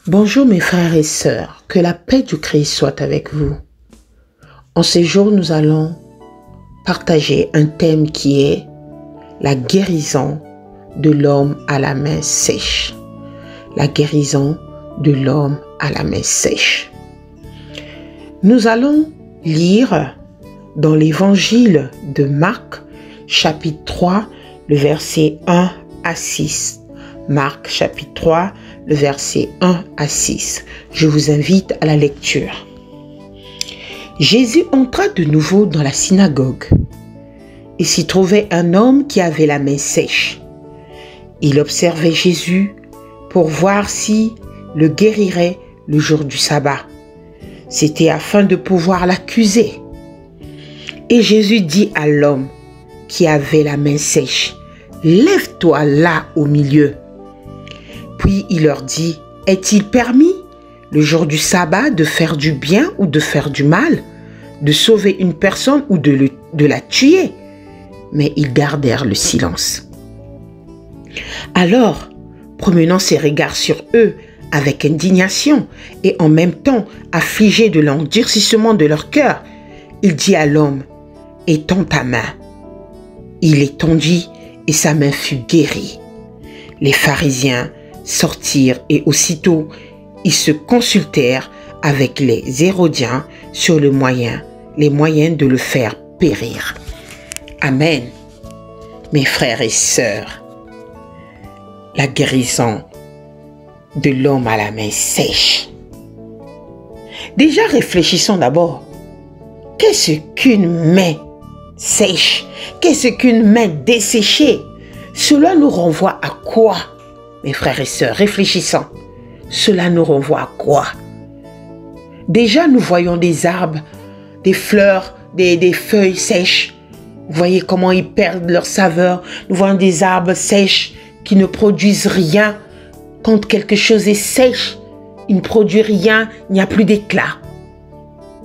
Bonjour mes frères et sœurs, que la paix du Christ soit avec vous. En ces jours, nous allons partager un thème qui est la guérison de l'homme à la main sèche. La guérison de l'homme à la main sèche. Nous allons lire dans l'évangile de Marc, chapitre 3, le verset 1 à 6. Marc, chapitre 3, le verset 1 à 6. Je vous invite à la lecture. Jésus entra de nouveau dans la synagogue. Il s'y trouvait un homme qui avait la main sèche. Il observait Jésus pour voir si le guérirait le jour du sabbat. C'était afin de pouvoir l'accuser. Et Jésus dit à l'homme qui avait la main sèche, « Lève-toi là au milieu. » Puis il leur dit, « Est-il permis, le jour du sabbat, de faire du bien ou de faire du mal, de sauver une personne ou de la tuer ?» Mais ils gardèrent le silence. Alors, promenant ses regards sur eux avec indignation et en même temps affligé de l'endurcissement de leur cœur, il dit à l'homme, « Étends ta main. » Il étendit et sa main fut guérie. Les pharisiens sortirent et aussitôt ils se consultèrent avec les Hérodiens sur les moyens de le faire périr. Amen. Mes frères et sœurs, la guérison de l'homme à la main sèche. Déjà réfléchissons d'abord. Qu'est-ce qu'une main sèche? Qu'est-ce qu'une main desséchée? Cela nous renvoie à quoi? Mes frères et sœurs, réfléchissons. Cela nous renvoie à quoi? Déjà, nous voyons des arbres, des fleurs, des feuilles sèches. Vous voyez comment ils perdent leur saveur. Nous voyons des arbres sèches qui ne produisent rien. Quand quelque chose est sèche, il ne produit rien, il n'y a plus d'éclat.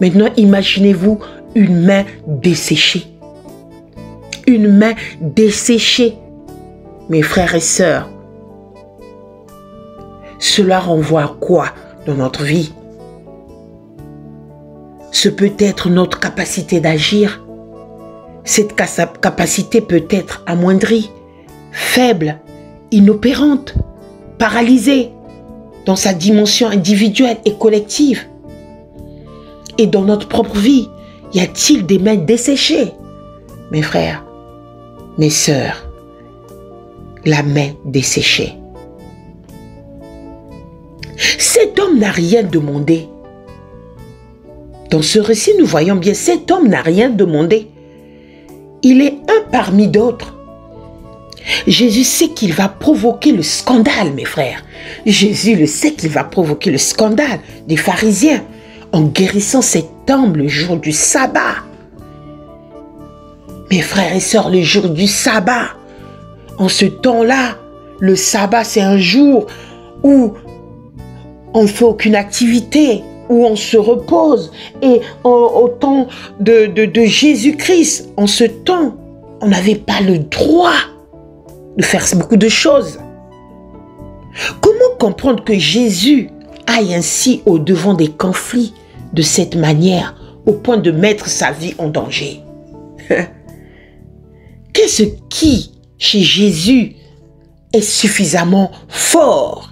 Maintenant, imaginez-vous une main desséchée. Une main desséchée. Mes frères et sœurs, cela renvoie à quoi dans notre vie? Ce peut être notre capacité d'agir. Cette capacité peut être amoindrie, faible, inopérante, paralysée dans sa dimension individuelle et collective. Et dans notre propre vie, y a-t-il des mains desséchées? Mes frères, mes sœurs, la main desséchée. Cet homme n'a rien demandé. Dans ce récit, nous voyons bien, cet homme n'a rien demandé. Il est un parmi d'autres. Jésus sait qu'il va provoquer le scandale, mes frères. Jésus le sait qu'il va provoquer le scandale des pharisiens en guérissant cet homme le jour du sabbat. Mes frères et sœurs, le jour du sabbat, en ce temps-là, le sabbat, c'est un jour où on ne fait aucune activité, où on se repose. Et au temps de Jésus-Christ, en ce temps, on n'avait pas le droit de faire beaucoup de choses. Comment comprendre que Jésus aille ainsi au-devant des conflits de cette manière, au point de mettre sa vie en danger? Qu'est-ce qui, chez Jésus, est suffisamment fort,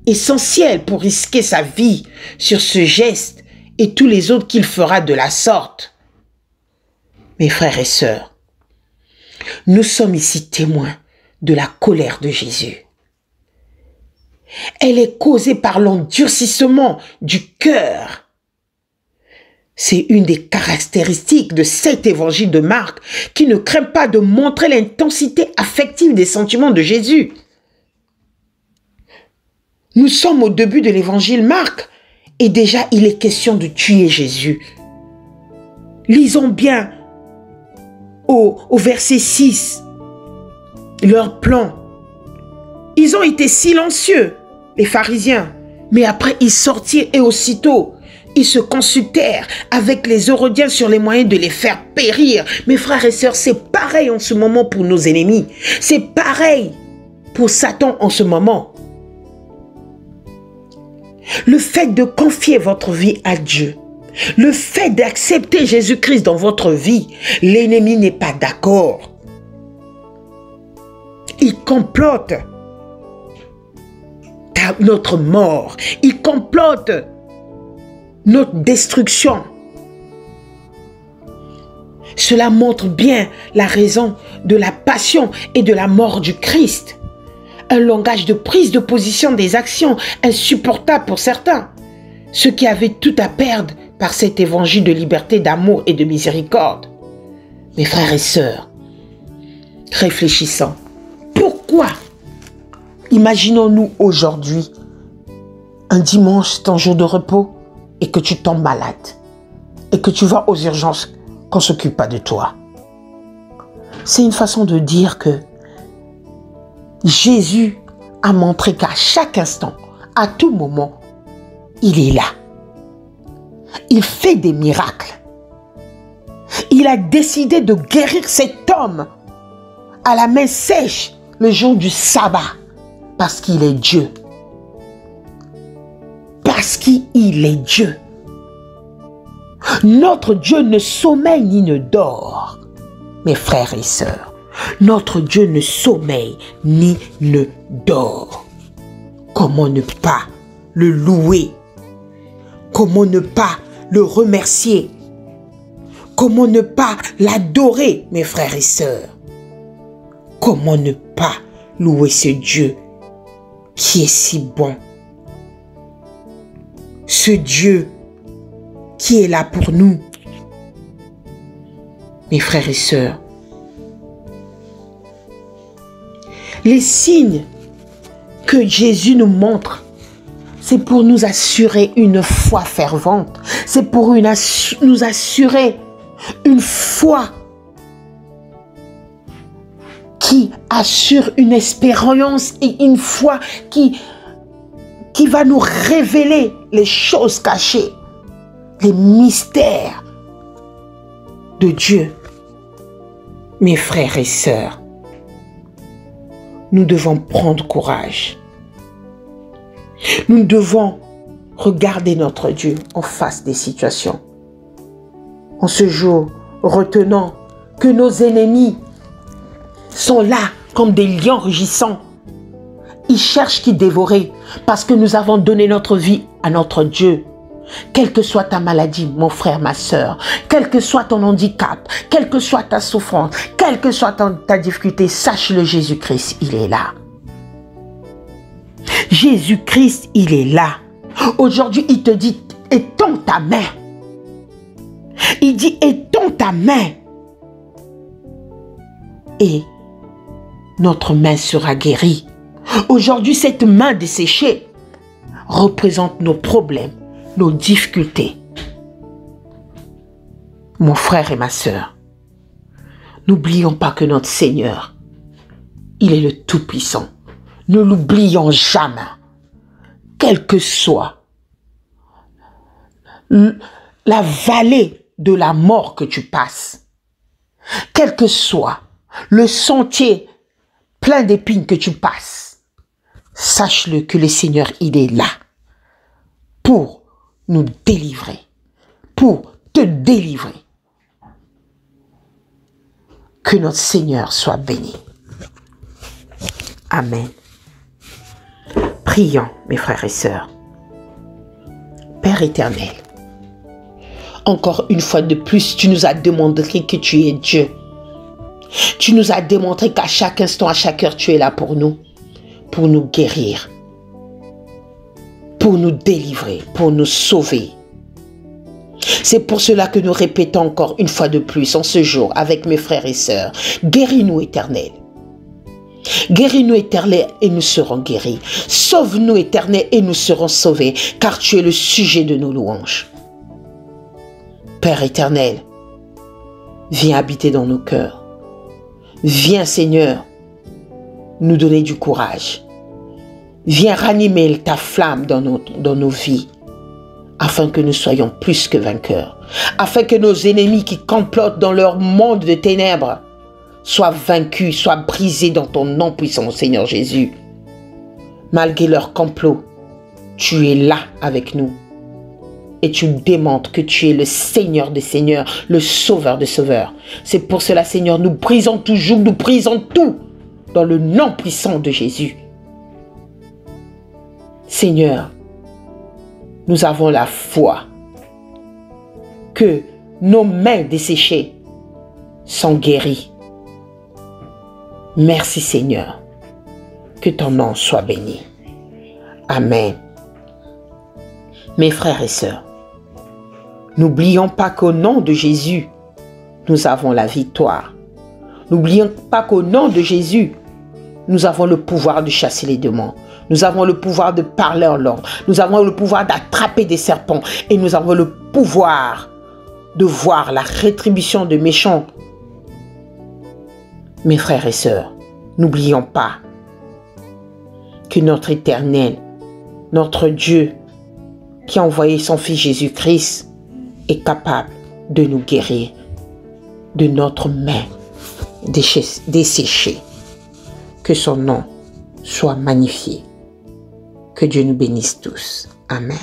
essentiel pour risquer sa vie sur ce geste et tous les autres qu'il fera de la sorte? Mes frères et sœurs, nous sommes ici témoins de la colère de Jésus. Elle est causée par l'endurcissement du cœur. C'est une des caractéristiques de cet évangile de Marc qui ne craint pas de montrer l'intensité affective des sentiments de Jésus. Nous sommes au début de l'évangile Marc et déjà il est question de tuer Jésus. Lisons bien au verset 6 leur plan. Ils ont été silencieux, les pharisiens, mais après ils sortirent et aussitôt ils se consultèrent avec les Hérodiens sur les moyens de les faire périr. Mes frères et sœurs, c'est pareil en ce moment pour nos ennemis. C'est pareil pour Satan en ce moment. le fait de confier votre vie à Dieu, le fait d'accepter Jésus-Christ dans votre vie, l'ennemi n'est pas d'accord. Il complote notre mort, il complote notre destruction. Cela montre bien la raison de la passion et de la mort du Christ. Un langage de prise de position des actions insupportable pour certains. Ceux qui avaient tout à perdre par cet évangile de liberté, d'amour et de miséricorde. Mes frères et sœurs, réfléchissons. Pourquoi imaginons-nous aujourd'hui un dimanche, ton jour de repos, et que tu tombes malade et que tu vas aux urgences, qu'on ne s'occupe pas de toi? C'est une façon de dire que Jésus a montré qu'à chaque instant, à tout moment, il est là. Il fait des miracles. Il a décidé de guérir cet homme à la main sèche le jour du sabbat parce qu'il est Dieu. Parce qu'il est Dieu. Notre Dieu ne sommeille ni ne dort. Mes frères et sœurs, notre Dieu ne sommeille ni ne dort. Comment ne pas le louer? Comment ne pas le remercier? Comment ne pas l'adorer, mes frères et sœurs? Comment ne pas louer ce Dieu qui est si bon? Ce Dieu qui est là pour nous. Mes frères et sœurs, les signes que Jésus nous montre, c'est pour nous assurer une foi fervente. C'est pour nous assurer une foi qui assure une espérance et une foi qui va nous révéler les choses cachées, les mystères de Dieu. Mes frères et sœurs, nous devons prendre courage. Nous devons regarder notre Dieu en face des situations. En ce jour, retenons que nos ennemis sont là comme des lions rugissants. Ils cherchent qui dévorer parce que nous avons donné notre vie à notre Dieu. Quelle que soit ta maladie, mon frère, ma soeur, quel que soit ton handicap, quelle que soit ta souffrance, quelle que soit ta difficulté, sache-le, Jésus-Christ, il est là. Jésus-Christ, il est là. Aujourd'hui, il te dit, étends ta main. Il dit, étends ta main. Et notre main sera guérie. Aujourd'hui, cette main desséchée représente nos problèmes, nos difficultés. Mon frère et ma sœur, n'oublions pas que notre Seigneur, il est le Tout-Puissant. Ne l'oublions jamais. Quelle que soit la vallée de la mort que tu passes, quel que soit le sentier plein d'épines que tu passes, sache-le que le Seigneur, il est là pour nous délivrer, pour te délivrer. Que notre Seigneur soit béni. Amen. Prions, mes frères et sœurs. Père éternel, encore une fois de plus, tu nous as démontré que tu es Dieu. Tu nous as démontré qu'à chaque instant, à chaque heure, tu es là pour nous guérir, pour nous délivrer, pour nous sauver. C'est pour cela que nous répétons encore une fois de plus en ce jour avec mes frères et sœurs, guéris-nous, Éternel. Guéris-nous, Éternel, et nous serons guéris. Sauve-nous, Éternel, et nous serons sauvés, car tu es le sujet de nos louanges. Père éternel, viens habiter dans nos cœurs. Viens, Seigneur, nous donner du courage. Viens ranimer ta flamme dans nos vies, afin que nous soyons plus que vainqueurs, afin que nos ennemis qui complotent dans leur monde de ténèbres soient vaincus, soient brisés dans ton nom puissant, Seigneur Jésus. Malgré leur complot, tu es là avec nous. Et tu démontres que tu es le Seigneur des Seigneurs, le Sauveur des Sauveurs. C'est pour cela, Seigneur, nous brisons toujours, nous brisons tout dans le nom puissant de Jésus. Seigneur, nous avons la foi que nos mains desséchées sont guéries. Merci Seigneur. Que ton nom soit béni. Amen. Mes frères et sœurs, n'oublions pas qu'au nom de Jésus, nous avons la victoire. N'oublions pas qu'au nom de Jésus, nous avons le pouvoir de chasser les démons. Nous avons le pouvoir de parler en langue. Nous avons le pouvoir d'attraper des serpents. Et nous avons le pouvoir de voir la rétribution des méchants. Mes frères et sœurs, n'oublions pas que notre Éternel, notre Dieu, qui a envoyé son Fils Jésus-Christ, est capable de nous guérir de notre main desséchée. Que son nom soit magnifié. Que Dieu nous bénisse tous. Amen.